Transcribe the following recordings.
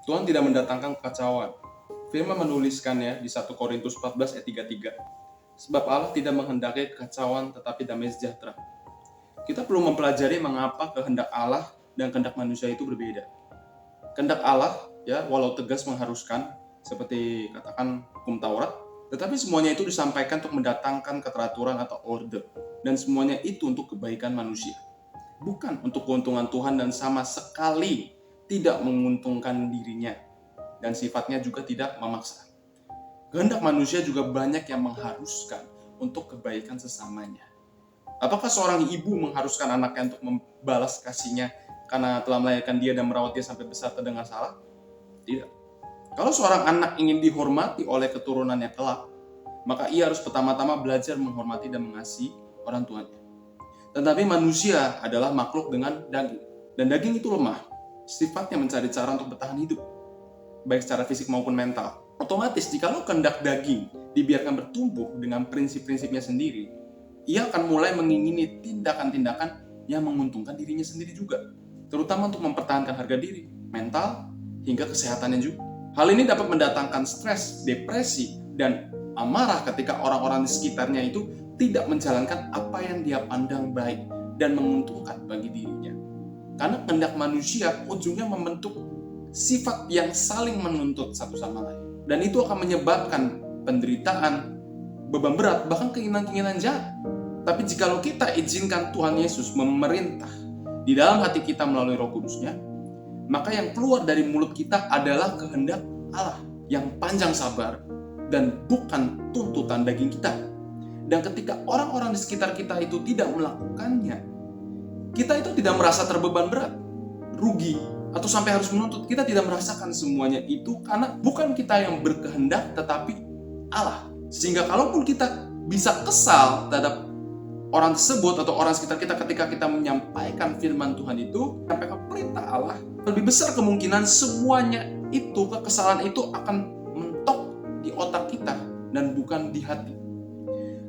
Tuhan tidak mendatangkan kekacauan. Firman menuliskannya di 1 Korintus 14 ayat 33. Sebab Allah tidak menghendaki kekacauan tetapi damai sejahtera. Kita perlu mempelajari mengapa kehendak Allah dan kehendak manusia itu berbeda. Kehendak Allah, ya, walau tegas mengharuskan, seperti katakan hukum Taurat, tetapi semuanya itu disampaikan untuk mendatangkan keteraturan atau order. Dan semuanya itu untuk kebaikan manusia. Bukan untuk keuntungan Tuhan dan sama sekali tidak menguntungkan dirinya. Dan sifatnya juga tidak memaksa. Kehendak manusia juga banyak yang mengharuskan untuk kebaikan sesamanya. Apakah seorang ibu mengharuskan anaknya untuk membalas kasihnya karena telah melahirkan dia dan merawat dia sampai besar terdengar salah? Tidak. Kalau seorang anak ingin dihormati oleh keturunannya kelak, maka ia harus pertama-tama belajar menghormati dan mengasihi orang tuanya. Tetapi manusia adalah makhluk dengan daging. Dan daging itu lemah. Sifatnya mencari cara untuk bertahan hidup, baik secara fisik maupun mental. Otomatis jikalau kehendak daging dibiarkan bertumbuh dengan prinsip-prinsipnya sendiri, ia akan mulai mengingini tindakan-tindakan yang menguntungkan dirinya sendiri juga, terutama untuk mempertahankan harga diri, mental, hingga kesehatannya juga. Hal ini dapat mendatangkan stres, depresi, dan amarah ketika orang-orang di sekitarnya itu tidak menjalankan apa yang dia pandang baik dan menguntungkan bagi dirinya. Karena kehendak manusia ujungnya membentuk sifat yang saling menuntut satu sama lain. Dan itu akan menyebabkan penderitaan, beban berat, bahkan keinginan-keinginan jahat. Tapi jikalau kita izinkan Tuhan Yesus memerintah di dalam hati kita melalui Roh Kudus-Nya, maka yang keluar dari mulut kita adalah kehendak Allah yang panjang sabar dan bukan tuntutan daging kita. Dan ketika orang-orang di sekitar kita itu tidak melakukannya, kita itu tidak merasa terbeban berat, rugi, atau sampai harus menuntut. Kita tidak merasakan semuanya itu karena bukan kita yang berkehendak, tetapi Allah. Sehingga kalaupun kita bisa kesal terhadap orang tersebut atau orang sekitar kita ketika kita menyampaikan firman Tuhan itu, menyampaikan perintah Allah, lebih besar kemungkinan semuanya itu, kekesalan itu akan mentok di otak kita dan bukan di hati.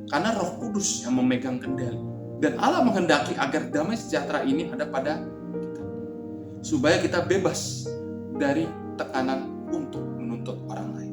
Karena Roh Kudus yang memegang kendali. Dan Allah menghendaki agar damai sejahtera ini ada pada kita, supaya kita bebas dari tekanan untuk menuntut orang lain.